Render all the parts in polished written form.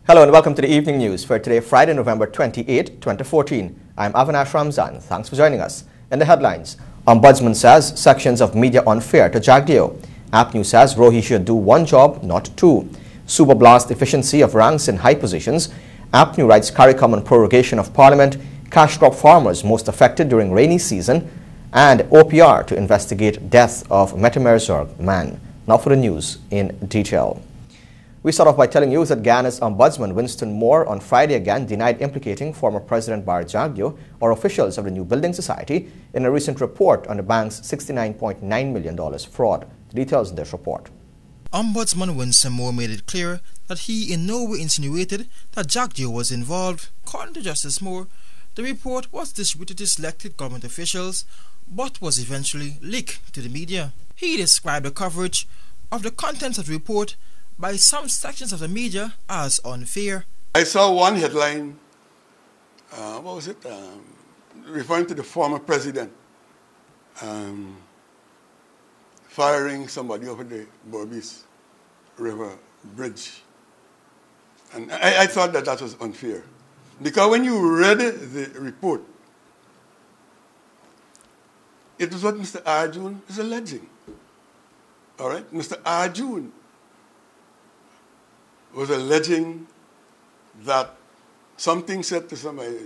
Hello and welcome to the Evening News for today, Friday, November 28, 2014. I'm Avinash Ramzan. Thanks for joining us. In the headlines, Ombudsman says sections of media unfair to Jagdeo. AppNews says Rohi should do one job, not two. Super blast efficiency of ranks in high positions. AppNews writes CARICOM on prorogation of Parliament. Cash crop farmers most affected during rainy season. And OPR to investigate death of Metamerzorg man. Now for the news in detail. We start off by telling you that Ghana's Ombudsman Winston Moore on Friday again denied implicating former President Barry Jagdeo or officials of the New Building Society in a recent report on the bank's $69.9 million fraud. The details in this report. Ombudsman Winston Moore made it clear that he in no way insinuated that Jagdeo was involved. According to Justice Moore, the report was distributed to selected government officials but was eventually leaked to the media. He described the coverage of the contents of the report by some sections of the media as unfair. I saw one headline, referring to the former president firing somebody over the Borbis River Bridge. And I thought that was unfair. Because when you read the report, it was what Mr. Arjun is alleging. All right? Mr. Arjun was alleging that something said to somebody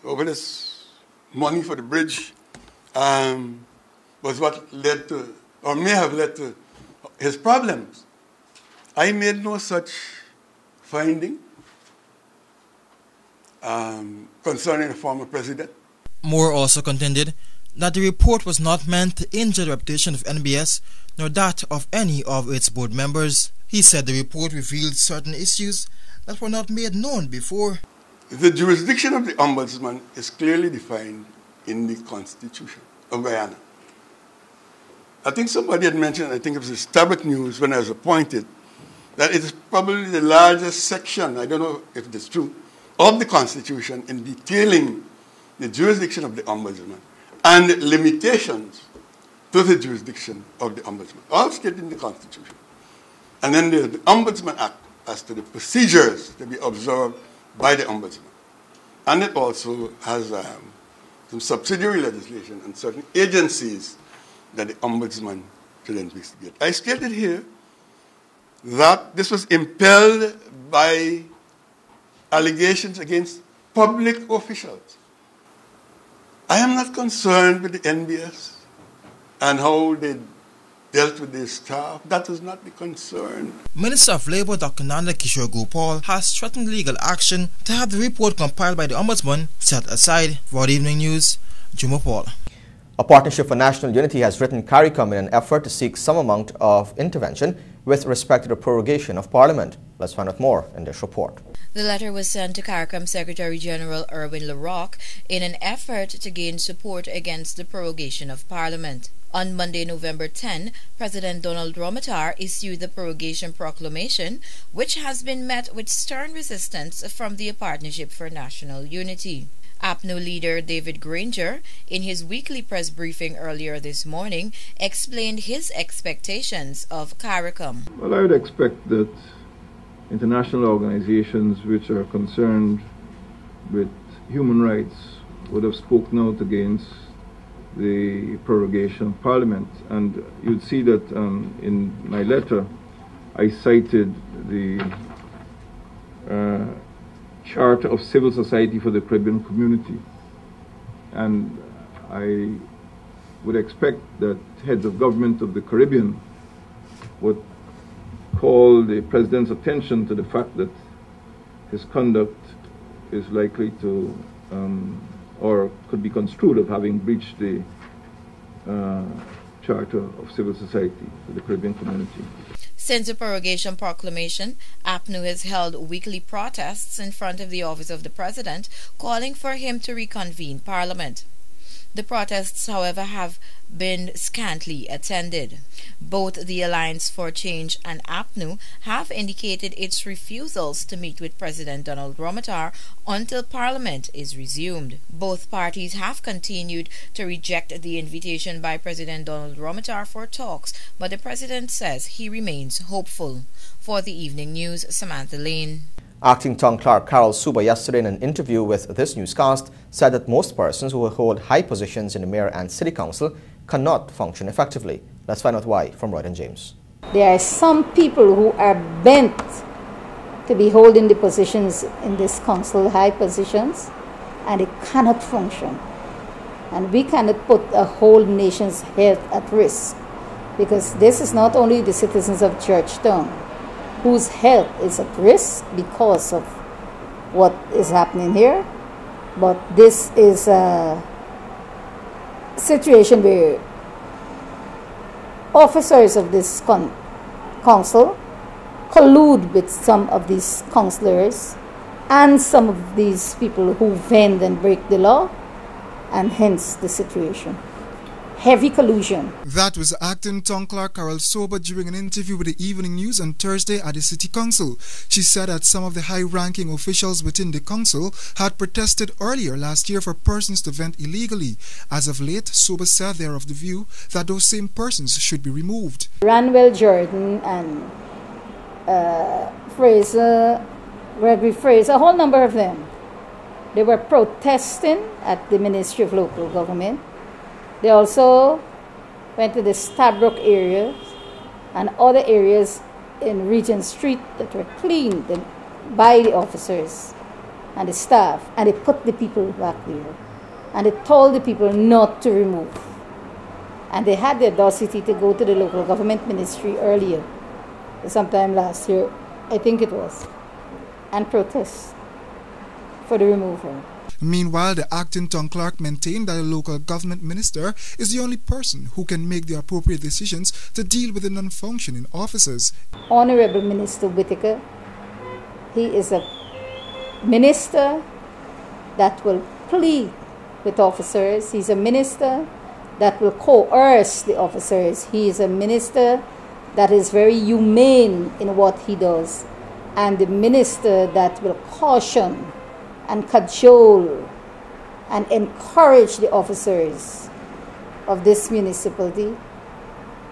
over this money for the bridge was what led to, or may have led to, his problems. I made no such finding concerning the former president. Moore also contended that the report was not meant to injure the reputation of NBS nor that of any of its board members. He said the report revealed certain issues that were not made known before. The jurisdiction of the Ombudsman is clearly defined in the Constitution of Guyana. I think somebody had mentioned, I think it was the Starbuck News when I was appointed, that it is probably the largest section, I don't know if it's true, of the Constitution in detailing the jurisdiction of the Ombudsman and limitations to the jurisdiction of the Ombudsman, all stated in the Constitution. And then there's the Ombudsman Act as to the procedures to be observed by the Ombudsman. And it also has some subsidiary legislation and certain agencies that the Ombudsman should investigate. I stated here that this was impelled by allegations against public officials. I am not concerned with the NBS and how they dealt with their staff. That is not the concern. Minister of Labour Dr. Nanda Kishore Gopal has threatened legal action to have the report compiled by the Ombudsman set aside. For the Evening News, Juma Paul. A Partnership for National Unity has written CARICOM in an effort to seek some amount of intervention with respect to the prorogation of Parliament. Let's find out more in this report. The letter was sent to CARICOM Secretary General Erwin LaRocque in an effort to gain support against the prorogation of Parliament. On Monday, November 10, President Donald Romatar issued the prorogation proclamation, which has been met with stern resistance from the Partnership for National Unity. APNU leader David Granger, in his weekly press briefing earlier this morning, explained his expectations of CARICOM. Well, I would expect that international organizations which are concerned with human rights would have spoken out against the prorogation of Parliament. And you'd see that in my letter I cited the Charter of Civil Society for the Caribbean Community. And I would expect that heads of government of the Caribbean would call the President's attention to the fact that his conduct is likely to or could be construed of having breached the Charter of Civil Society for the Caribbean Community. Since the prorogation proclamation, APNU has held weekly protests in front of the office of the President, calling for him to reconvene Parliament. The protests, however, have been scantily attended. Both the Alliance for Change and APNU have indicated its refusals to meet with President Donald Romatar until Parliament is resumed. Both parties have continued to reject the invitation by President Donald Romatar for talks, but the President says he remains hopeful. For the Evening News, Samantha Lane. Acting Town Clerk Carol Suba yesterday in an interview with this newscast said that most persons who hold high positions in the mayor and city council cannot function effectively. Let's find out why from Royden James. There are some people who are bent to be holding the positions in this council, high positions, and they cannot function. And we cannot put a whole nation's health at risk, because this is not only the citizens of Georgetown whose health is at risk because of what is happening here, but this is a situation where officers of this council collude with some of these councillors and some of these people who bend and break the law, and hence the situation. Heavy collusion. That was Acting Town Clerk Carol Suba during an interview with the Evening News on Thursday at the City Council. She said that some of the high-ranking officials within the council had protested earlier last year for persons to vent illegally. As of late, Suba said they are of the view that those same persons should be removed. Ranwell Jordan and Fraser, Gregory Fraser, a whole number of them, they were protesting at the Ministry of Local Government. They also went to the Stabrook area and other areas in Regent Street that were cleaned by the officers and the staff, and they put the people back there. And they told the people not to remove. And they had the audacity to go to the local government ministry earlier, sometime last year, I think it was, and protest for the removal. Meanwhile, the acting town clerk maintained that a local government minister is the only person who can make the appropriate decisions to deal with the non-functioning officers. Honorable Minister Whitaker, he is a minister that will plead with officers. He's a minister that will coerce the officers. He is a minister that is very humane in what he does, and the minister that will caution and cajole and encourage the officers of this municipality,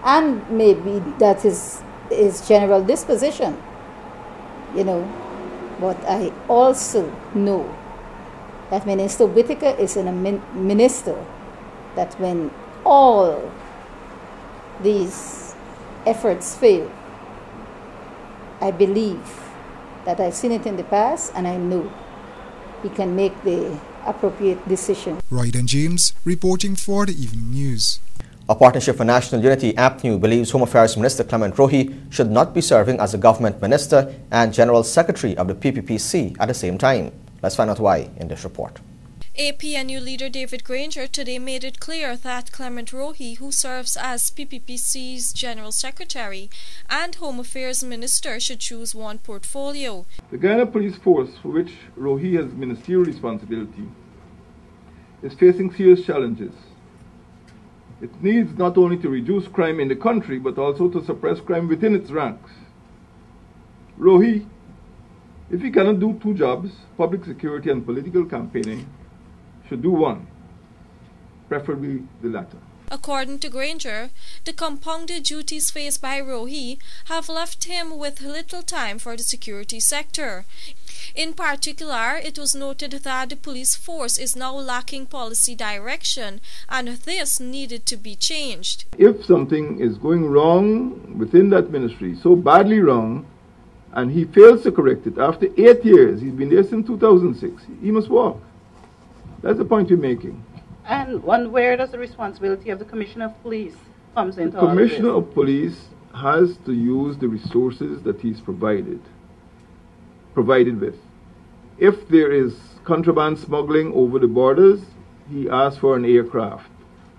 and maybe that is his general disposition, you know. But I also know that Minister Whitaker is a minister that when all these efforts fail, I believe that I've seen it in the past, and I know he can make the appropriate decision. Royden James reporting for the Evening News. A Partnership for National Unity, APNU, believes Home Affairs Minister Clement Rohey should not be serving as a government minister and General Secretary of the PPPC at the same time. Let's find out why in this report. APNU leader David Granger today made it clear that Clement Rohey, who serves as PPPC's General Secretary and Home Affairs Minister, should choose one portfolio. The Guyana Police Force, for which Rohey has ministerial responsibility, is facing serious challenges. It needs not only to reduce crime in the country, but also to suppress crime within its ranks. Rohey, if he cannot do two jobs, public security and political campaigning, should do one, preferably the latter. According to Granger, the compounded duties faced by Rohey have left him with little time for the security sector. In particular, it was noted that the police force is now lacking policy direction, and this needed to be changed. If something is going wrong within that ministry, so badly wrong, and he fails to correct it after 8 years, he's been there since 2006, he must walk. That's the point you're making. And where does the responsibility of the Commissioner of Police comes into all The of this? Commissioner of Police has to use the resources that he's provided with. If there is contraband smuggling over the borders, he asks for an aircraft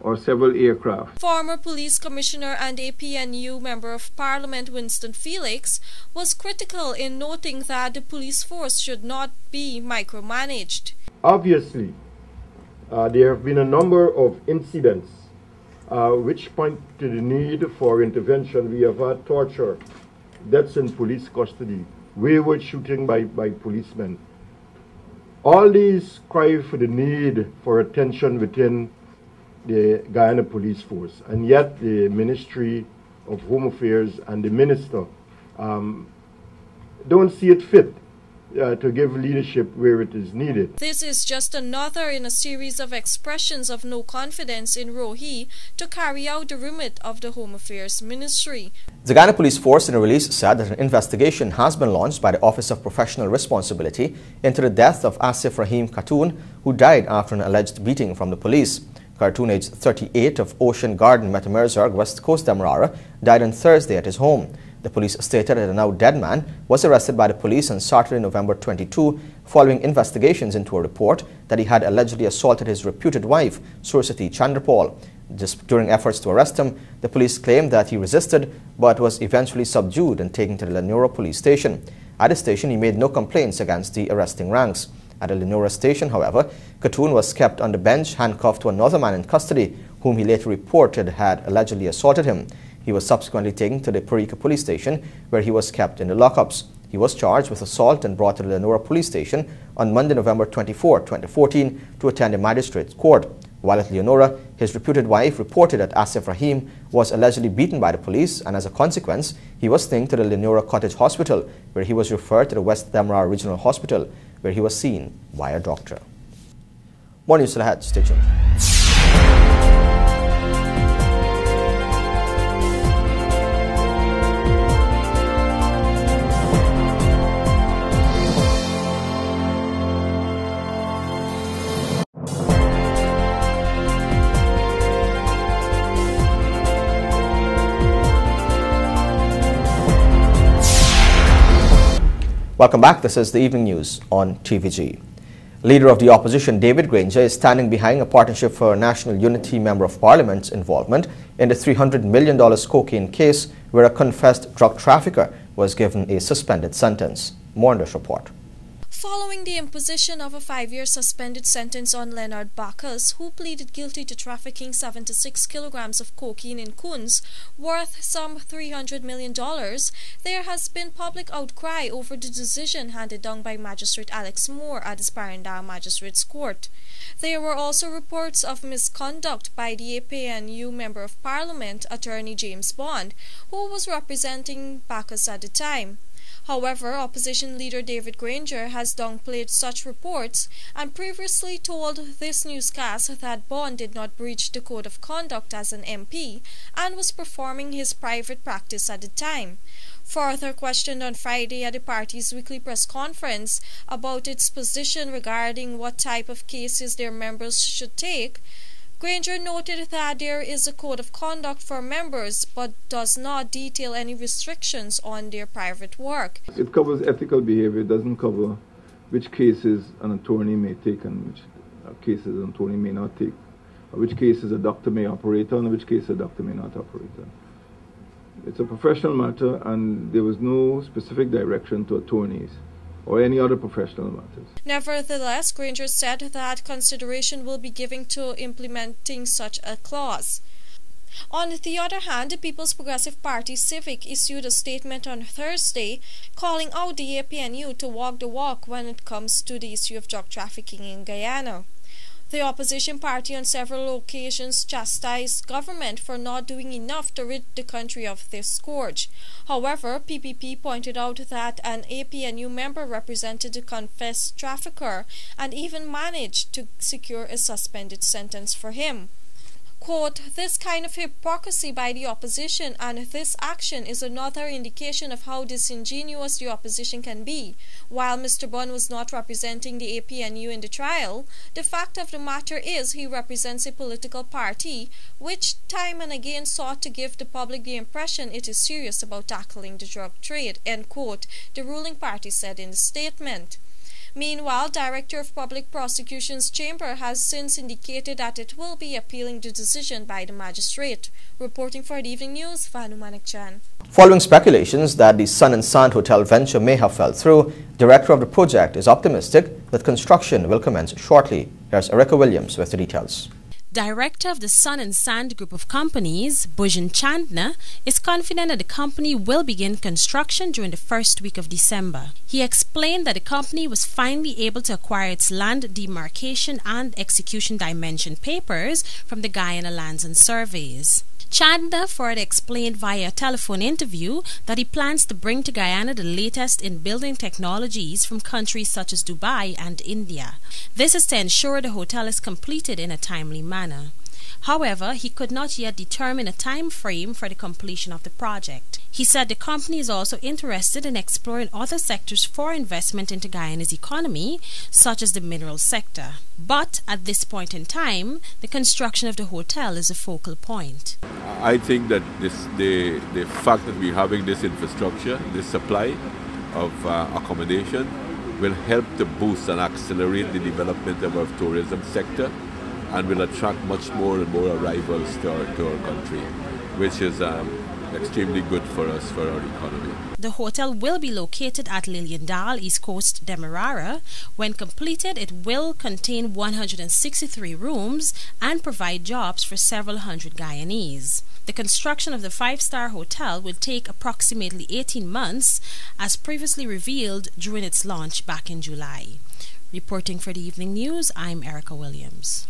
or several aircraft. Former Police Commissioner and APNU Member of Parliament Winston Felix was critical in noting that the police force should not be micromanaged. Obviously, there have been a number of incidents which point to the need for intervention. We have had torture, deaths in police custody, wayward shooting by policemen. All these cry for the need for attention within the Guyana Police Force, and yet the Ministry of Home Affairs and the Minister don't see it fit to give leadership where it is needed. This is just another in a series of expressions of no confidence in Rohi to carry out the remit of the Home Affairs Ministry. The Guyana Police Force in a release said that an investigation has been launched by the Office of Professional Responsibility into the death of Asif Rahim Khatun, who died after an alleged beating from the police. Khatun, aged 38, of Ocean Garden, Metamerzarg, West Coast, Demerara, died on Thursday at his home. The police stated that a now dead man was arrested by the police on Saturday, November 22, following investigations into a report that he had allegedly assaulted his reputed wife, Sursati Chandrapal. During efforts to arrest him, the police claimed that he resisted but was eventually subdued and taken to the Lenora police station. At the station, he made no complaints against the arresting ranks. At the Lenora station, however, Khatun was kept on the bench, handcuffed to another man in custody, whom he later reported had allegedly assaulted him. He was subsequently taken to the Parika police station, where he was kept in the lockups. He was charged with assault and brought to the Lenora police station on Monday, November 24, 2014, to attend a magistrate's court. While at Leonora, his reputed wife reported that Asif Rahim was allegedly beaten by the police, and as a consequence, he was taken to the Leonora Cottage Hospital, where he was referred to the West Demerara Regional Hospital, where he was seen by a doctor. More news ahead. Stay tuned. Welcome back. This is the evening news on TVG. Leader of the opposition David Granger is standing behind a Partnership for National Unity Member of Parliament's involvement in the $300 million cocaine case, where a confessed drug trafficker was given a suspended sentence. More on this report. Following the imposition of a 5-year suspended sentence on Leonard Bacchus, who pleaded guilty to trafficking 76 kilograms of cocaine in Kunz, worth some $300 million, there has been public outcry over the decision handed down by Magistrate Alex Moore at the Sparendam Magistrates Court. There were also reports of misconduct by the APNU Member of Parliament, Attorney James Bond, who was representing Bacchus at the time. However, opposition leader David Granger has downplayed such reports and previously told this newscast that Bond did not breach the code of conduct as an MP and was performing his private practice at the time. Further questioned on Friday at the party's weekly press conference about its position regarding what type of cases their members should take, Granger noted that there is a code of conduct for members but does not detail any restrictions on their private work. It covers ethical behavior. It doesn't cover which cases an attorney may take and which cases an attorney may not take, or which cases a doctor may operate on and which cases a doctor may not operate on. It's a professional matter, and there was no specific direction to attorneys or any other professional matters. Nevertheless, Granger said that consideration will be given to implementing such a clause. On the other hand, the People's Progressive Party Civic issued a statement on Thursday calling out the APNU to walk the walk when it comes to the issue of drug trafficking in Guyana. The opposition party on several occasions chastised government for not doing enough to rid the country of this scourge. However, PPP pointed out that an APNU member represented the confessed trafficker and even managed to secure a suspended sentence for him. Quote, "This kind of hypocrisy by the opposition and this action is another indication of how disingenuous the opposition can be. While Mr. Bond was not representing the APNU in the trial, the fact of the matter is he represents a political party which time and again sought to give the public the impression it is serious about tackling the drug trade," end quote, the ruling party said in the statement. Meanwhile, Director of Public Prosecutions Chamber has since indicated that it will be appealing the decision by the magistrate. Reporting for the Evening News, Vanu Manikchan. Following speculations that the Sun and Sand Hotel venture may have fell through, Director of the project is optimistic that construction will commence shortly. Here's Erica Williams with the details. Director of the Sun and Sand Group of Companies, Bhujan Chandna, is confident that the company will begin construction during the first week of December. He explained that the company was finally able to acquire its land demarcation and execution dimension papers from the Guyana Lands and Surveys. Chandna further explained via a telephone interview that he plans to bring to Guyana the latest in building technologies from countries such as Dubai and India. This is to ensure the hotel is completed in a timely manner. However, he could not yet determine a time frame for the completion of the project. He said the company is also interested in exploring other sectors for investment into Guyana's economy, such as the mineral sector. But at this point in time, the construction of the hotel is a focal point. I think that the fact that we're having this infrastructure, this supply of accommodation, will help to boost and accelerate the development of our tourism sector, and will attract much more and more arrivals to our country, which is extremely good for us, for our economy. The hotel will be located at Liliendal, East Coast, Demerara. When completed, it will contain 163 rooms and provide jobs for several hundred Guyanese. The construction of the five-star hotel will take approximately 18 months, as previously revealed during its launch back in July. Reporting for the Evening News, I'm Erica Williams.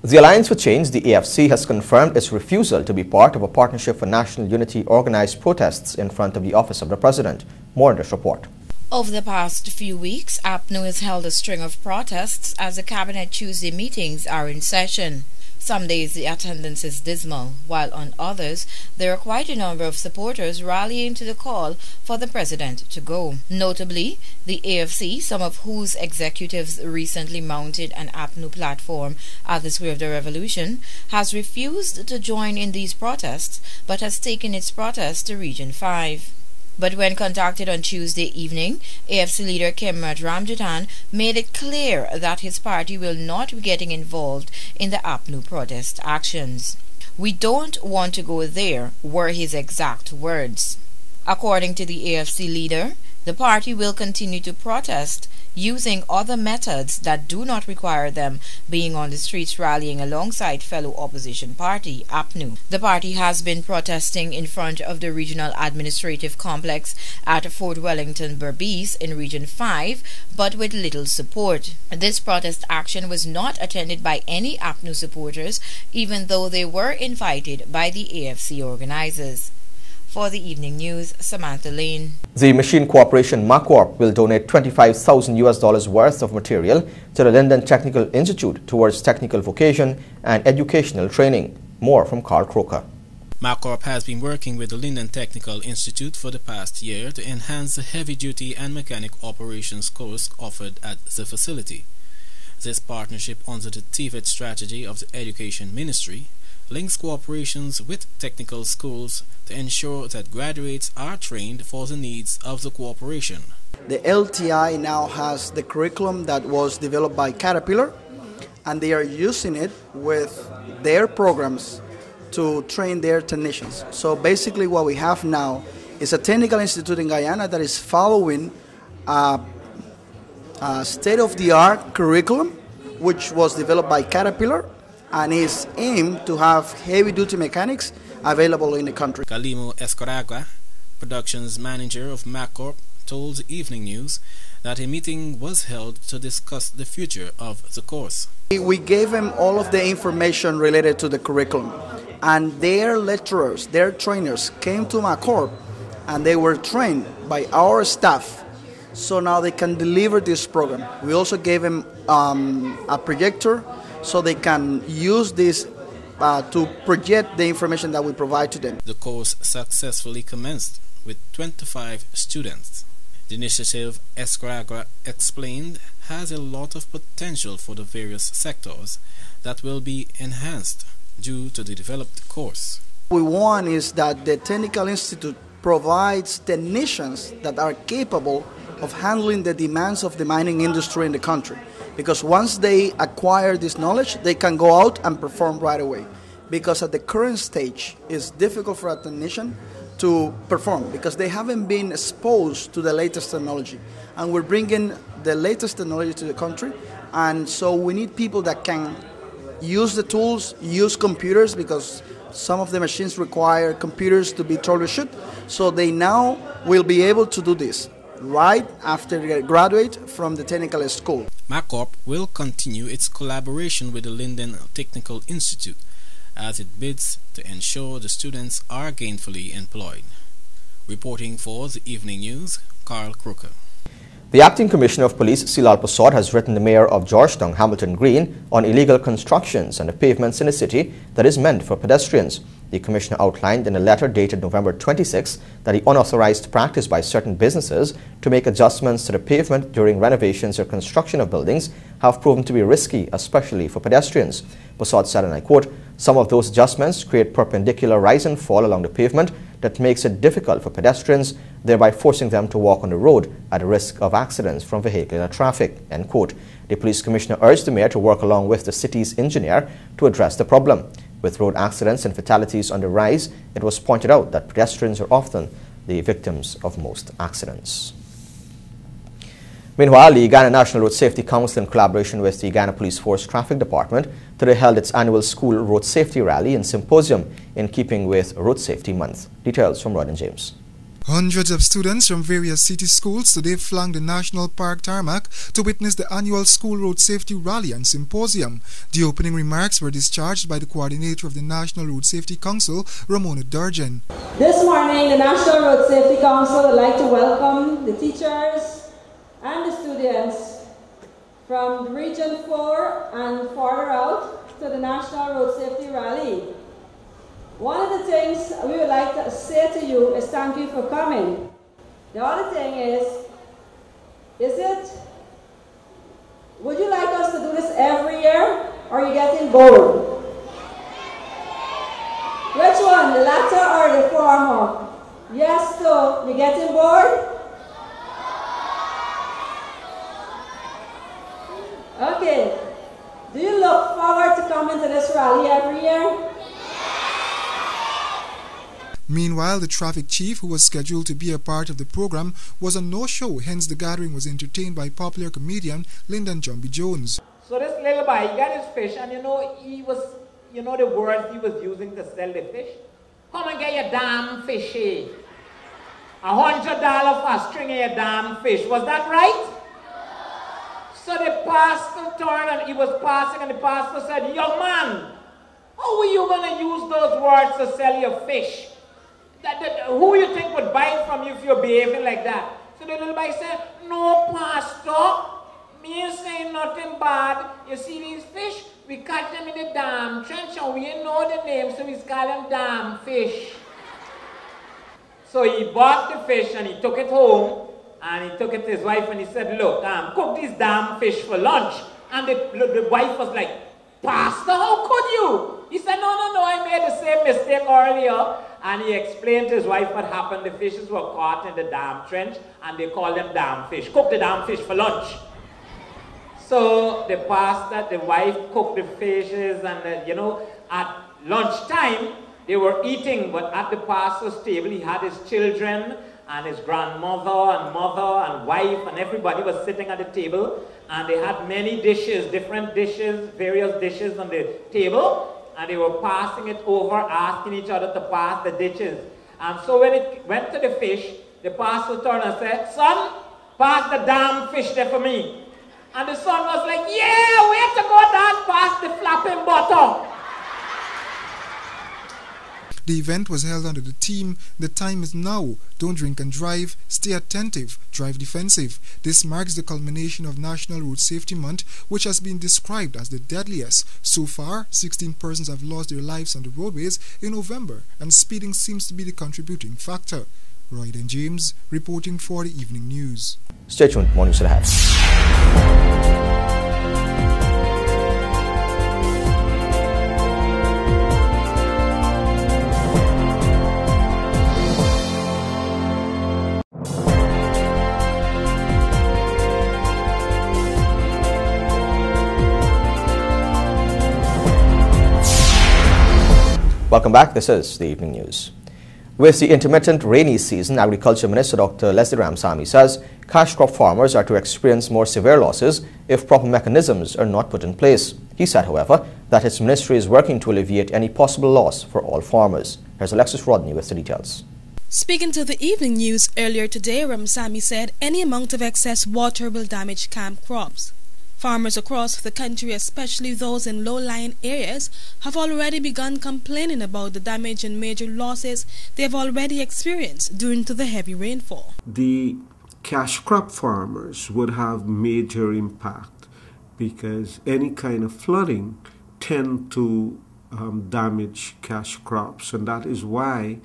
The Alliance for Change, the AFC, has confirmed its refusal to be part of a Partnership for National Unity organized protests in front of the office of the President. More in this report. Over the past few weeks, APNU has held a string of protests as the Cabinet Tuesday meetings are in session. Some days the attendance is dismal, while on others there are quite a number of supporters rallying to the call for the President to go. Notably, the AFC, some of whose executives recently mounted an APNU platform at the Square of the Revolution, has refused to join in these protests but has taken its protest to Region 5. But when contacted on Tuesday evening, AFC leader Kimrat Ramjatan made it clear that his party will not be getting involved in the APNU protest actions. "We don't want to go there," were his exact words. According to the AFC leader, the party will continue to protest using other methods that do not require them being on the streets rallying alongside fellow opposition party, APNU. The party has been protesting in front of the Regional Administrative Complex at Fort Wellington Berbice in Region 5, but with little support. This protest action was not attended by any APNU supporters, even though they were invited by the AFC organizers. For the Evening News, Samantha Lane. The machine corporation MACORP will donate $25,000 worth of material to the Linden Technical Institute towards technical vocation and educational training. More from Carl Croker. MACORP has been working with the Linden Technical Institute for the past year to enhance the heavy-duty and mechanic operations course offered at the facility. This partnership under the TVET strategy of the Education Ministry links cooperations with technical schools to ensure that graduates are trained for the needs of the cooperation. The LTI now has the curriculum that was developed by Caterpillar, and they are using it with their programs to train their technicians. So basically what we have now is a technical institute in Guyana that is following a state-of-the-art curriculum which was developed by Caterpillar and is aimed to have heavy-duty mechanics available in the country. Calimo Escoragua, productions manager of MACORP, told the Evening News that a meeting was held to discuss the future of the course. We gave them all of the information related to the curriculum, and their lecturers, their trainers came to MACORP and they were trained by our staff, so now they can deliver this program. We also gave them a projector so they can use this to project the information that we provide to them. The course successfully commenced with 25 students. The initiative, Escoragua explained, has a lot of potential for the various sectors that will be enhanced due to the developed course. What we want is that the Technical Institute provides technicians that are capable of handling the demands of the mining industry in the country. Because once they acquire this knowledge, they can go out and perform right away. Because at the current stage, it's difficult for a technician to perform because they haven't been exposed to the latest technology. And we're bringing the latest technology to the country. And so we need people that can use the tools, use computers, because some of the machines require computers to be troubleshoot. So they now will be able to do this right after they graduate from the technical school. MACORP will continue its collaboration with the Linden Technical Institute as it bids to ensure the students are gainfully employed. Reporting for the Evening News, Carl Crooker. The Acting Commissioner of Police, Silal Prasad, has written the Mayor of Georgetown, Hamilton Green, on illegal constructions and the pavements in the city that is meant for pedestrians. The Commissioner outlined in a letter dated November 26 that the unauthorized practice by certain businesses to make adjustments to the pavement during renovations or construction of buildings have proven to be risky, especially for pedestrians. Prasad said, and I quote, "Some of those adjustments create perpendicular rise and fall along the pavement that makes it difficult for pedestrians, thereby forcing them to walk on the road at risk of accidents from vehicular traffic." End quote. The Police Commissioner urged the Mayor to work along with the city's engineer to address the problem. With road accidents and fatalities on the rise, it was pointed out that pedestrians are often the victims of most accidents. Meanwhile, the Ghana National Road Safety Council, in collaboration with the Ghana Police Force Traffic Department, today held its annual school road safety rally and symposium in keeping with Road Safety Month. Details from Rodden James. Hundreds of students from various city schools today flanked the National Park tarmac to witness the annual School Road Safety Rally and Symposium. The opening remarks were discharged by the coordinator of the National Road Safety Council, Ramona Durjan. This morning, the National Road Safety Council would like to welcome the teachers and the students from Region 4 and farther out to the National Road Safety Rally. One of the things we would like to say to you is thank you for coming. The other thing is would you like us to do this every year, or are you getting bored? Which one, the latter or the former? Yes, so you're getting bored? Okay. Do you look forward to coming to this rally every year? Meanwhile, the traffic chief, who was scheduled to be a part of the program, was on no-show, hence the gathering was entertained by popular comedian Lyndon Jumbie Jones. So this little boy, he got his fish, and he was, the words he was using to sell the fish. Come and get your damn fishy. $100 for a string of your damn fish. Was that right? So the pastor turned and he was passing, and the pastor said, "Young man, how are you going to use those words to sell your fish? Who you think would buy it from you if you're behaving like that?" So the little boy said, "No, pastor, me ain't saying nothing bad. You see these fish? We catch them in the dam trench and we ain't know the name, so we call them dam fish." So he bought the fish and he took it home and he took it to his wife and he said, "Look, cook these damn fish for lunch." And the wife was like, "Pastor, how could you?" He said, No, I made the same mistake earlier." And he explained to his wife what happened. The fishes were caught in the dam trench and they called them dam fish. Cook the dam fish for lunch. So the pastor, the wife cooked the fishes, and at lunchtime they were eating, but at the pastor's table he had his children and his grandmother and mother and wife, and everybody was sitting at the table, and they had many dishes, different dishes, various dishes on the table. And they were passing it over, asking each other to pass the dishes. And so when it went to the fish, the pastor turned and said, "Son, pass the damn fish there for me." And the son was like, "Yeah, where to go, Dad? Pass the flapping butter." The event was held under the theme, "The time is now. Don't drink and drive. Stay attentive. Drive defensive." This marks the culmination of National Road Safety Month, which has been described as the deadliest. So far, 16 persons have lost their lives on the roadways in November, and speeding seems to be the contributing factor. Royden James, reporting for the Evening News. Stay tuned. More news ahead. Welcome back. This is the Evening News. With the intermittent rainy season, Agriculture Minister Dr. Leslie Ramsamy says cash crop farmers are to experience more severe losses if proper mechanisms are not put in place. He said, however, that his ministry is working to alleviate any possible loss for all farmers. Here's Alexis Rodney with the details. Speaking to the Evening News earlier today, Ramsamy said any amount of excess water will damage camp crops. Farmers across the country, especially those in low-lying areas, have already begun complaining about the damage and major losses they have already experienced due to the heavy rainfall. The cash crop farmers would have major impact because any kind of flooding tend to damage cash crops, and that is why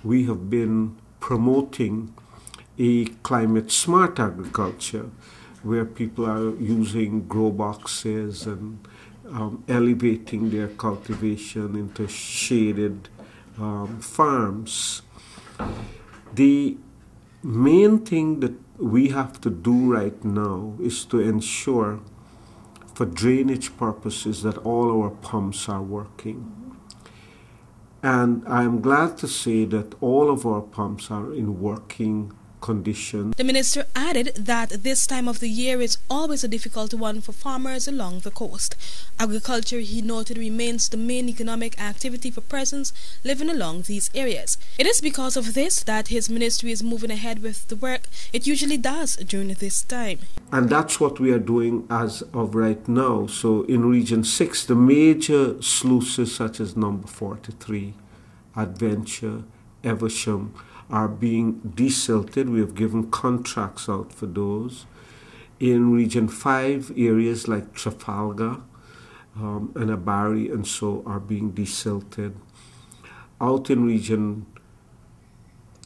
we have been promoting a climate smart agriculture where people are using grow boxes and elevating their cultivation into shaded farms. The main thing that we have to do right now is to ensure for drainage purposes that all our pumps are working. And I'm glad to say that all of our pumps are in working condition. The minister added that this time of the year is always a difficult one for farmers along the coast. Agriculture, he noted, remains the main economic activity for persons living along these areas. It is because of this that his ministry is moving ahead with the work it usually does during this time. And that's what we are doing as of right now. So in Region 6, the major sluices such as number 43, Adventure, Eversham, are being desilted. We have given contracts out for those. In Region 5, areas like Trafalgar and Abari and so are being desilted. Out in Region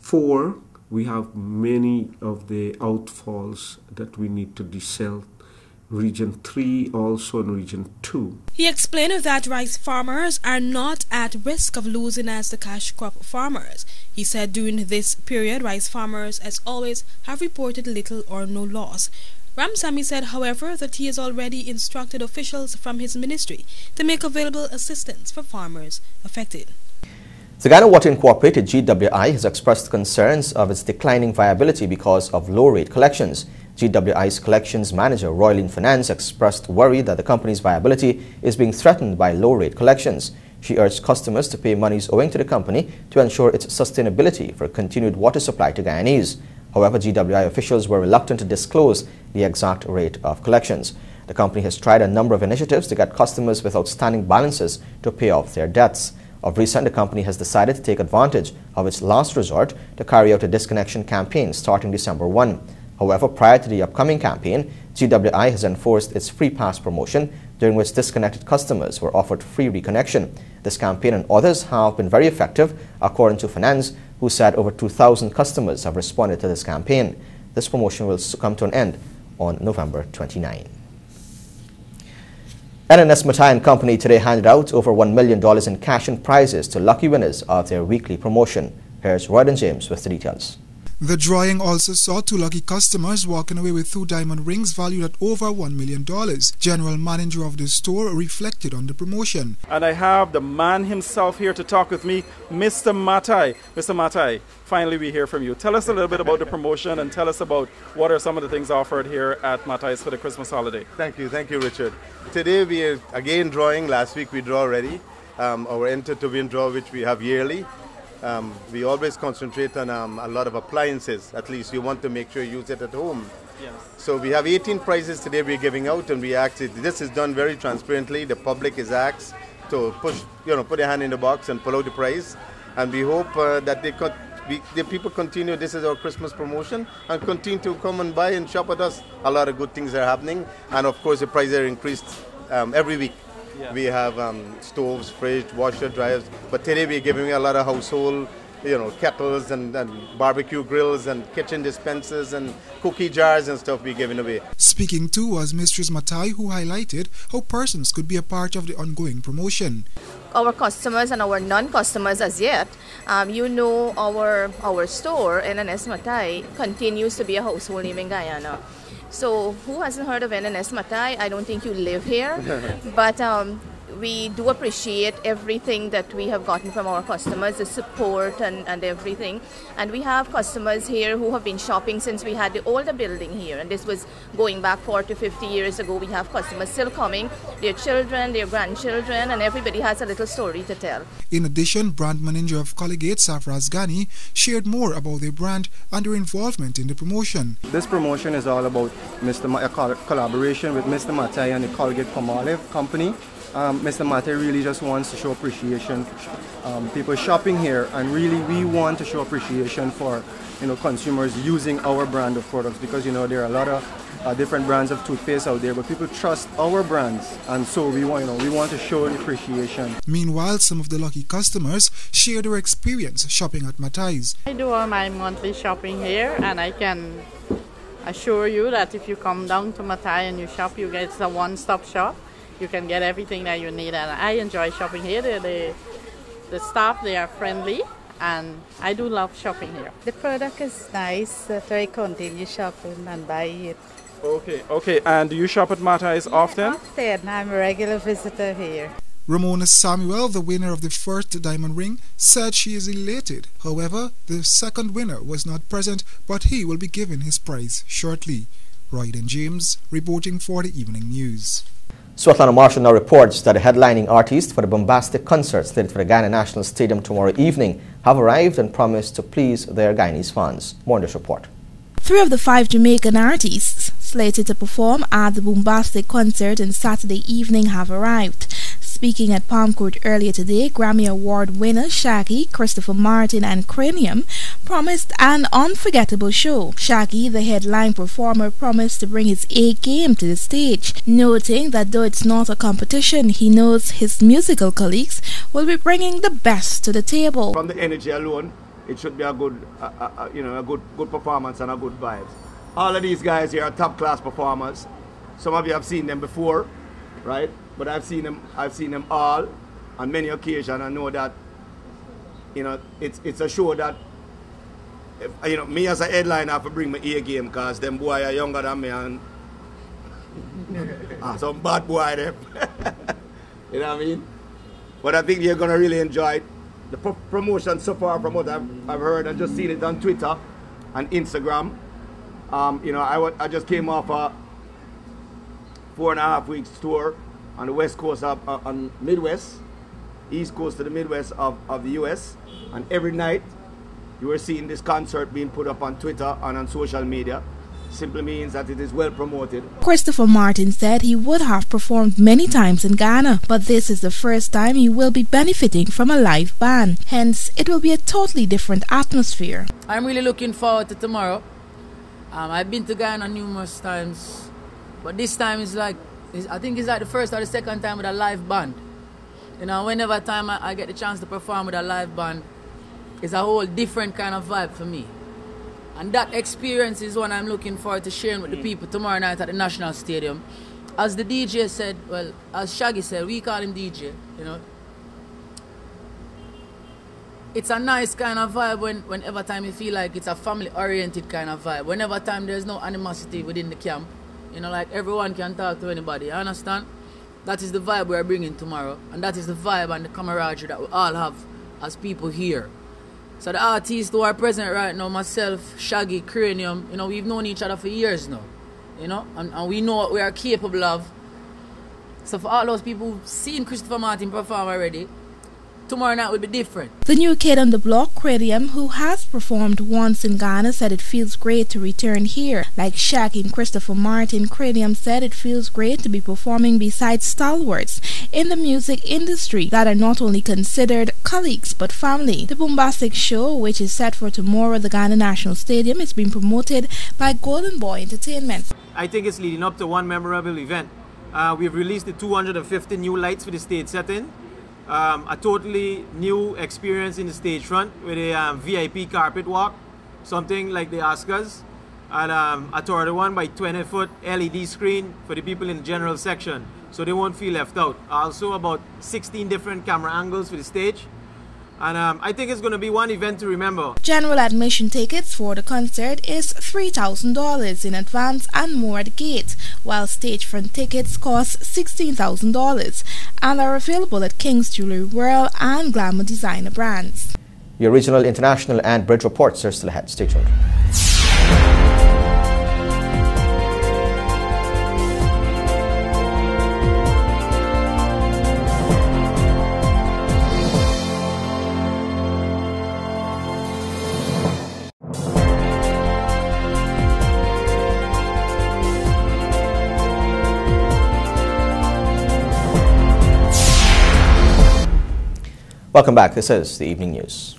4, we have many of the outfalls that we need to desilt. Region 3 also in Region 2. He explained that rice farmers are not at risk of losing as the cash crop farmers. He said during this period, rice farmers, as always, have reported little or no loss. Ramsamy said, however, that he has already instructed officials from his ministry to make available assistance for farmers affected. The Ghana Water Incorporated GWI has expressed concerns of its declining viability because of low-rate collections. GWI's collections manager, Royalyn Finance, expressed worry that the company's viability is being threatened by low-rate collections. She urged customers to pay monies owing to the company to ensure its sustainability for continued water supply to Guyanese. However, GWI officials were reluctant to disclose the exact rate of collections. The company has tried a number of initiatives to get customers with outstanding balances to pay off their debts. Of recent, the company has decided to take advantage of its last resort to carry out a disconnection campaign starting December 1. However, prior to the upcoming campaign, GWI has enforced its free pass promotion, during which disconnected customers were offered free reconnection. This campaign and others have been very effective, according to Finance, who said over 2,000 customers have responded to this campaign. This promotion will come to an end on November 29. NNS Matai & Company today handed out over $1 million in cash and prizes to lucky winners of their weekly promotion. Here's Royden James with the details. The drawing also saw 2 lucky customers walking away with 2 diamond rings valued at over $1 million. General manager of the store reflected on the promotion. And I have the man himself here to talk with me, Mr. Matai. Mr. Matai, finally we hear from you. Tell us a little bit about the promotion and tell us about what are some of the things offered here at Matai's for the Christmas holiday. Thank you, Richard. Today we are again drawing. Last week we draw already. Our enter to win draw, which we have yearly. We always concentrate on a lot of appliances. At least you want to make sure you use it at home. Yes. So we have 18 prizes today we're giving out, and we asked this is done very transparently. The public is asked to put their hand in the box and pull out the prize. And we hope that the people continue. This is our Christmas promotion, and continue to come and buy and shop with us. A lot of good things are happening, and of course the prizes are increased every week. Yeah. We have stoves, fridge, washer, dryers. But today we're giving a lot of household, kettles and barbecue grills and kitchen dispensers and cookie jars and stuff we're giving away. Speaking too was Mistress Matai, who highlighted how persons could be a part of the ongoing promotion. Our customers and our non-customers as yet, our store, NNS Matai, continues to be a household name in Guyana. So who hasn't heard of NNS Matai? I don't think you live here. But we do appreciate everything that we have gotten from our customers, the support and everything. And we have customers here who have been shopping since we had the older building here. And this was going back 40 to 50 years ago. We have customers still coming, their children, their grandchildren, and everybody has a little story to tell. In addition, brand manager of Colgate, Safraz Ghani, shared more about their brand and their involvement in the promotion. This promotion is all about collaboration with Mr. Matai and the Colgate-Palmolive company. Mr. Matai really just wants to show appreciation. People shopping here, and really we want to show appreciation for consumers using our brand of products, because there are a lot of different brands of toothpaste out there, but people trust our brands, and so we want to show the appreciation. Meanwhile, some of the lucky customers share their experience shopping at Matai's. I do all my monthly shopping here, and I can assure you that if you come down to Matai and you shop, you get a one-stop shop. You can get everything that you need, and I enjoy shopping here. The staff, they are friendly, and I do love shopping here. The product is nice, so I continue shopping and buy it. Okay. And do you shop at Matai's often? Often. I'm a regular visitor here. Ramona Samuel, the winner of the first diamond ring, said she is elated. However, the second winner was not present, but he will be given his prize shortly. Royden James, reporting for the Evening News. Svetlana Marshall now reports that the headlining artists for the bombastic concert slated for the Guyana National Stadium tomorrow evening have arrived and promised to please their Guyanese fans. More on this report. 3 of the 5 Jamaican artists slated to perform at the bombastic concert on Saturday evening have arrived. Speaking at Palm Court earlier today, Grammy Award winner Shaggy, Christopher Martin and Cranium promised an unforgettable show. Shaggy, the headline performer, promised to bring his A game to the stage, noting that though it's not a competition, he knows his musical colleagues will be bringing the best to the table. From the energy alone, it should be a good, a good performance and a good vibes. All of these guys here are top-class performers. Some of you have seen them before, right? But I've seen them all on many occasions. I know that it's a show that me as a headliner have to bring my A game, because them boy are younger than me and some bad boy them. You know what I mean? But I think you're gonna really enjoy it. The promotion so far, from what I've heard and just seen it on Twitter and Instagram. I just came off a 4.5 weeks tour on the west coast on Midwest, east coast to the Midwest of the US, and every night you were seeing this concert being put up on Twitter and on social media. Simply means that it is well promoted. Christopher Martin said he would have performed many times in Ghana, but this is the first time he will be benefiting from a live band. Hence, it will be a totally different atmosphere. I'm really looking forward to tomorrow. I've been to Ghana numerous times, but this time I think it's like the first or the second time with a live band. Whenever time I get the chance to perform with a live band, it's a whole different kind of vibe for me. And that experience is what I'm looking forward to sharing with the people tomorrow night at the National Stadium. As the DJ said, as Shaggy said, we call him DJ, It's a nice kind of vibe whenever time you feel like it's a family-oriented kind of vibe. Whenever time there's no animosity within the camp. Like everyone can talk to anybody, you understand? That is the vibe we're bringing tomorrow. And that is the vibe and the camaraderie that we all have as people here. So the artists who are present right now, myself, Shaggy, Cranium, we've known each other for years now. And we know what we are capable of. So for all those people who've seen Christopher Martin perform already, tomorrow night will be different. The new kid on the block, Cranium, who has performed once in Ghana, said it feels great to return here. Like Shaggy and Christopher Martin, Cranium said it feels great to be performing beside stalwarts in the music industry that are not only considered colleagues but family. The bombastic show, which is set for tomorrow at the Ghana National Stadium, is being promoted by Golden Boy Entertainment. I think it's leading up to one memorable event. We've released the 250 new lights for the stage setting. A totally new experience in the stage front with a VIP carpet walk, something like the Oscars, and a 31 by 20-foot LED screen for the people in the general section, so they won't feel left out. Also about 16 different camera angles for the stage, And I think it's going to be one event to remember. General admission tickets for the concert is $3,000 in advance and more at the gate, while stage-front tickets cost $16,000 and are available at King's Jewelry World and Glamour Designer brands. Your regional, international and bridge reports are still ahead. Stay tuned. Welcome back. This is the Evening News.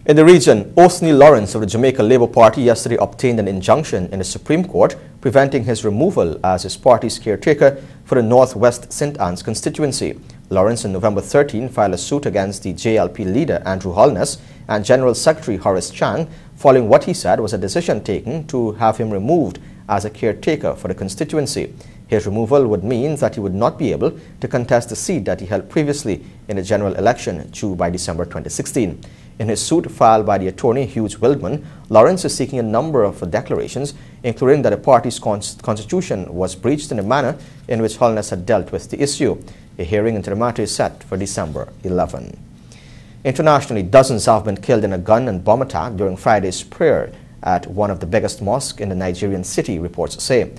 In the region, Othni Lawrence of the Jamaica Labour Party yesterday obtained an injunction in the Supreme Court preventing his removal as his party's caretaker for the Northwest St. Anne's constituency. Lawrence on November 13 filed a suit against the JLP leader Andrew Holness and General Secretary Horace Chang following what he said was a decision taken to have him removed as a caretaker for the constituency. His removal would mean that he would not be able to contest the seat that he held previously in the general election due by December 2016. In his suit filed by the attorney Hugh Wildman, Lawrence is seeking a number of declarations, including that the party's constitution was breached in the manner in which Holness had dealt with the issue. A hearing into the matter is set for December 11. Internationally, dozens have been killed in a gun and bomb attack during Friday's prayer at one of the biggest mosques in the Nigerian city, reports say.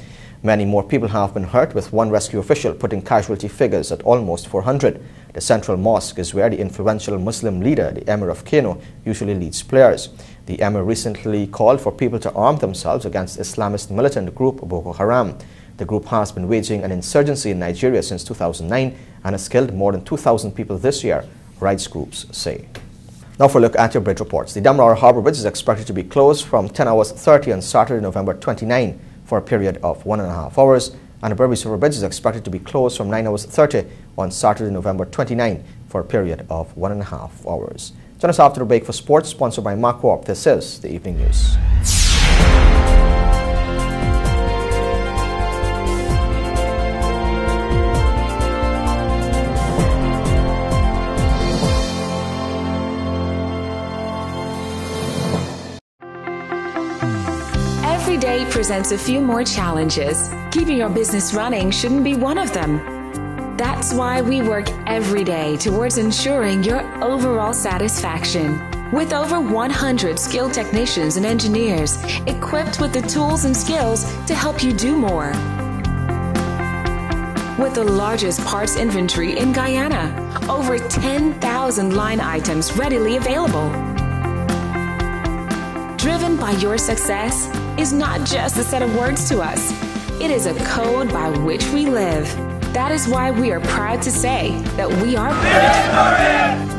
Many more people have been hurt, with one rescue official putting casualty figures at almost 400. The central mosque is where the influential Muslim leader, the Emir of Kano, usually leads prayers. The Emir recently called for people to arm themselves against Islamist militant group Boko Haram. The group has been waging an insurgency in Nigeria since 2009 and has killed more than 2,000 people this year, rights groups say. Now for a look at your bridge reports. The Damara Harbour Bridge is expected to be closed from 10 hours 30 on Saturday, November 29 for a period of 1.5 hours, and the Berbice River Bridge is expected to be closed from 9 hours 30 on Saturday, November 29 for a period of 1.5 hours. Join us after the break for sports, sponsored by MacCorp. This is the Evening News. Every day presents a few more challenges. Keeping your business running shouldn't be one of them. That's why we work every day towards ensuring your overall satisfaction. With over 100 skilled technicians and engineers equipped with the tools and skills to help you do more. With the largest parts inventory in Guyana, over 10,000 line items readily available. Driven by your success is not just a set of words to us. It is a code by which we live. That is why we are proud to say that we are Victory!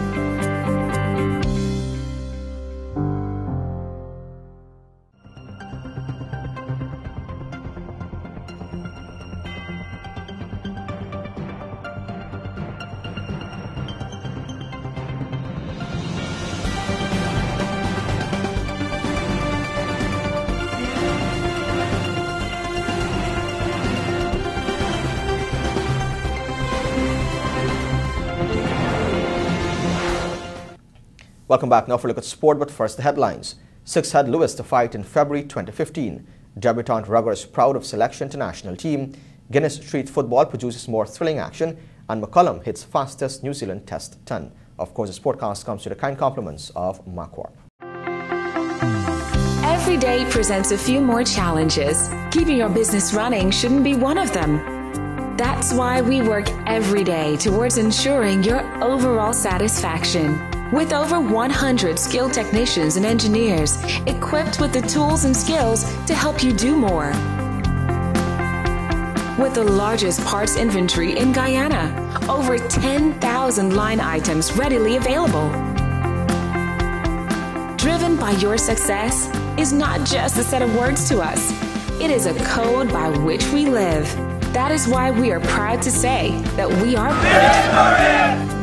Welcome back. Now for a look at sport, but first the headlines. Six had Lewis to fight in February 2015. Debutant Rugger is proud of selection to national team. Guinness Street Football produces more thrilling action. And McCullum hits fastest New Zealand Test 10. Of course, this podcast comes with the kind compliments of MacCorp. Every day presents a few more challenges. Keeping your business running shouldn't be one of them. That's why we work every day towards ensuring your overall satisfaction. With over 100 skilled technicians and engineers equipped with the tools and skills to help you do more. With the largest parts inventory in Guyana, over 10,000 line items readily available. Driven by your success is not just a set of words to us. It is a code by which we live. That is why we are proud to say that we are Victory!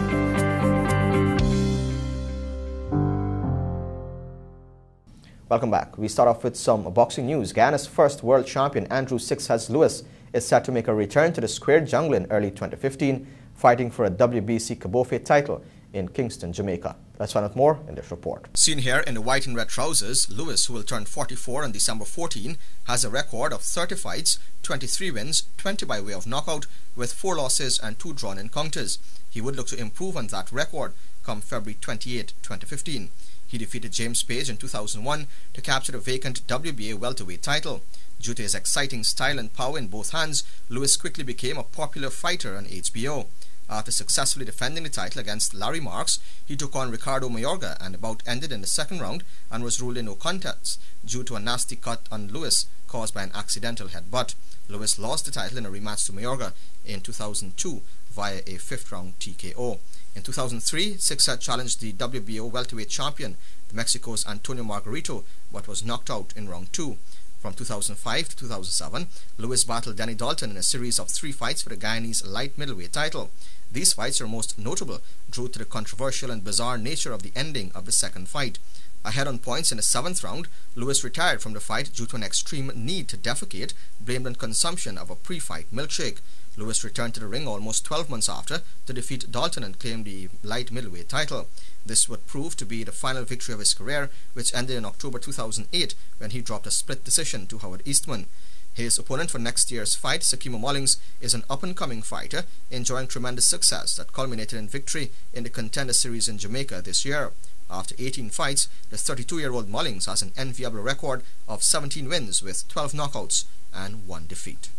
Welcome back. We start off with some boxing news. Guyana's first world champion Andrew Six Heads Lewis is set to make a return to the square jungle in early 2015, fighting for a WBC Kabofe title in Kingston, Jamaica. Let's find out more in this report. Seen here in the white and red trousers, Lewis, who will turn 44 on December 14, has a record of 30 fights, 23 wins, 20 by way of knockout, with 4 losses and 2 drawn encounters. He would look to improve on that record come February 28, 2015. He defeated James Page in 2001 to capture the vacant WBA welterweight title. Due to his exciting style and power in both hands, Lewis quickly became a popular fighter on HBO. After successfully defending the title against Larry Marks, he took on Ricardo Mayorga, and the bout ended in the second round and was ruled a no contest due to a nasty cut on Lewis caused by an accidental headbutt. Lewis lost the title in a rematch to Mayorga in 2002 via a 5th round TKO. In 2003, Sixer challenged the WBO welterweight champion, Mexico's Antonio Margarito, but was knocked out in round 2. From 2005 to 2007, Lewis battled Danny Dalton in a series of 3 fights for the Guyanese light middleweight title. These fights are most notable due to the controversial and bizarre nature of the ending of the second fight. Ahead on points in the 7th round, Lewis retired from the fight due to an extreme need to defecate, blamed on consumption of a pre-fight milkshake. Lewis returned to the ring almost 12 months after to defeat Dalton and claim the light middleweight title. This would prove to be the final victory of his career, which ended in October 2008 when he dropped a split decision to Howard Eastman. His opponent for next year's fight, Sakimo Mullings, is an up-and-coming fighter enjoying tremendous success that culminated in victory in the Contender Series in Jamaica this year. After 18 fights, the 32-year-old Mullings has an enviable record of 17 wins with 12 knockouts and 1 defeat.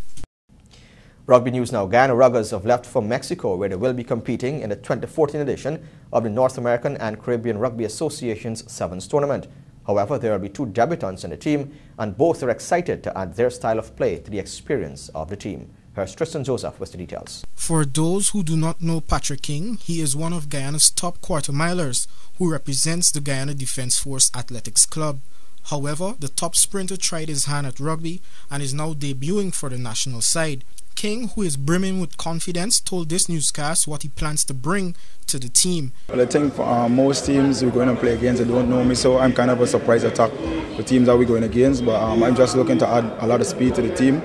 Rugby news now. Guyana Ruggers have left for Mexico, where they will be competing in the 2014 edition of the North American and Caribbean Rugby Association's Sevens tournament. However, there will be 2 debutants in the team, and both are excited to add their style of play to the experience of the team. Here's Tristan Joseph with the details. For those who do not know Patrick King, he is one of Guyana's top quarter-milers who represents the Guyana Defence Force Athletics Club. However, the top sprinter tried his hand at rugby and is now debuting for the national side. King, who is brimming with confidence, told this newscast what he plans to bring to the team. Well, I think for most teams we're going to play against, they don't know me, so I'm kind of a surprise attack. The teams that we're going against, but I'm just looking to add a lot of speed to the team.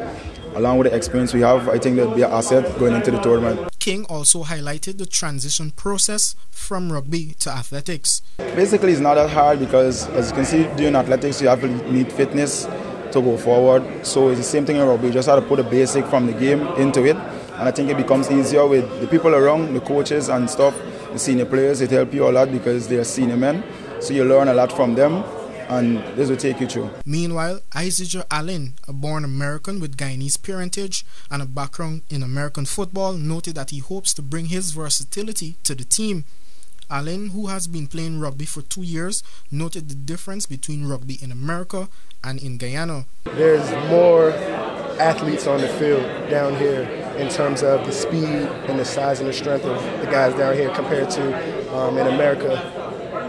Along with the experience we have, I think that'll be an asset going into the tournament. King also highlighted the transition process from rugby to athletics. Basically, it's not that hard because, as you can see, doing athletics, you have to need fitness to go forward. So it's the same thing in rugby. You just have to put a basic from the game into it, and I think it becomes easier with the people around, the coaches and stuff, the senior players. It helps you a lot because they are senior men, so you learn a lot from them, and this will take you through. Meanwhile, Isager Allen, a born American with Guyanese parentage and a background in American football, noted that he hopes to bring his versatility to the team. Allen, who has been playing rugby for 2 years, noted the difference between rugby in America and in Guyana. There's more athletes on the field down here in terms of the speed and the size and the strength of the guys down here compared to in America.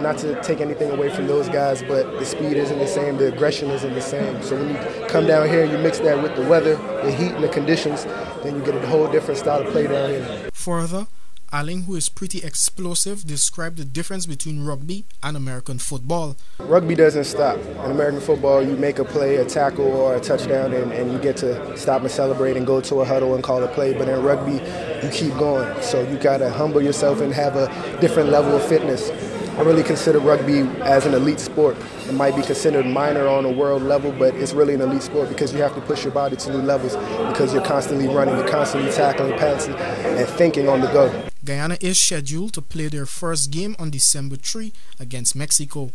Not to take anything away from those guys, but the speed isn't the same, the aggression isn't the same. So when you come down here, you mix that with the weather, the heat and the conditions, then you get a whole different style of play down here. Further, Allen, who is pretty explosive, described the difference between rugby and American football. Rugby doesn't stop. In American football, you make a play, a tackle, or a touchdown, and you get to stop and celebrate and go to a huddle and call a play. But in rugby, you keep going. So you got to humble yourself and have a different level of fitness. I really consider rugby as an elite sport. It might be considered minor on a world level, but it's really an elite sport because you have to push your body to new levels because you're constantly running, you're constantly tackling, passing, and thinking on the go. Guyana is scheduled to play their first game on December 3 against Mexico.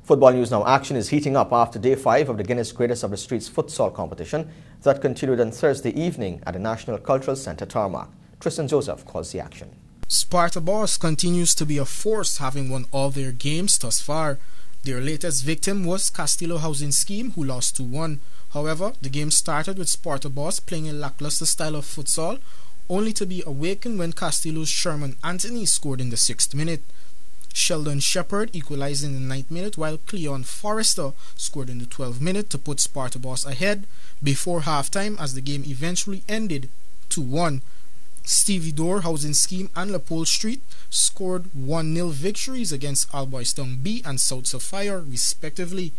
Football news now. Action is heating up after Day 5 of the Guinness Greatest of the Streets futsal competition that continued on Thursday evening at the National Cultural Centre Tarmac. Tristan Joseph calls the action. Sparta Boss continues to be a force, having won all their games thus far. Their latest victim was Castillo Housing Scheme, who lost 2-1. However, the game started with Sparta Boss playing a lackluster style of futsal, only to be awakened when Castillo's Sherman Anthony scored in the 6th minute. Sheldon Shepherd equalized in the 9th minute, while Cleon Forrester scored in the 12th minute to put Sparta Boss ahead before halftime, as the game eventually ended 2-1. Stevie Dorr, Housing Scheme and Leopold Street scored 1-0 victories against Alboystown B and South Sapphire respectively.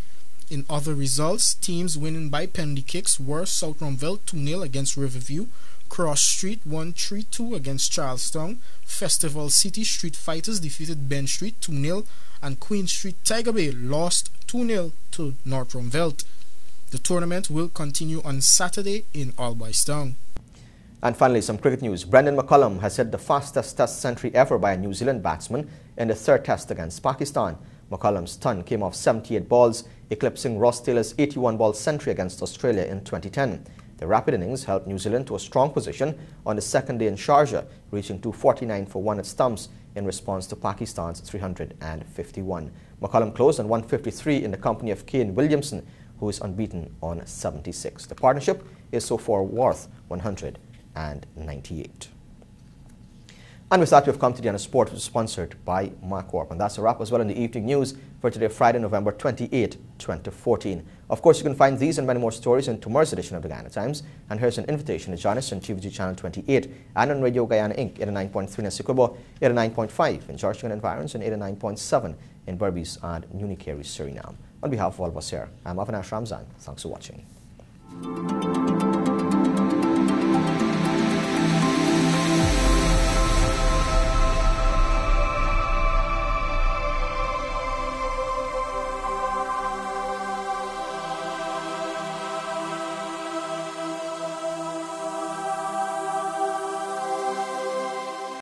In other results, teams winning by penalty kicks were South Rumville 2-0 against Riverview, Cross Street won 3-2 against Charlestown. Festival City Street Fighters defeated Ben Street 2-0, and Queen Street Tiger Bay lost 2-0 to North Rumvelt. The tournament will continue on Saturday in Albistown. And finally, some cricket news. Brendan McCullum has hit the fastest test century ever by a New Zealand batsman in the third test against Pakistan. McCullum's ton came off 78 balls, eclipsing Ross Taylor's 81-ball century against Australia in 2010. The rapid innings helped New Zealand to a strong position on the second day in Sharjah, reaching 249 for 1 at stumps in response to Pakistan's 351. McCullum closed on 153 in the company of Kane Williamson, who is unbeaten on 76. The partnership is so far worth 198. And with that, we've come to the end of sport, which is sponsored by MarCorp. And that's a wrap as well in the evening news for today, Friday, November 28, 2014. Of course, you can find these and many more stories in tomorrow's edition of the Guyana Times. And here's an invitation to join us on TVG Channel 28 and on Radio Guyana Inc. 89.3 in Essequibo, 89.5 in Georgetown Environs, and 89.7 in Berbice and Unicary, Suriname. On behalf of all of us here, I'm Avinash Ramzan. Thanks for watching.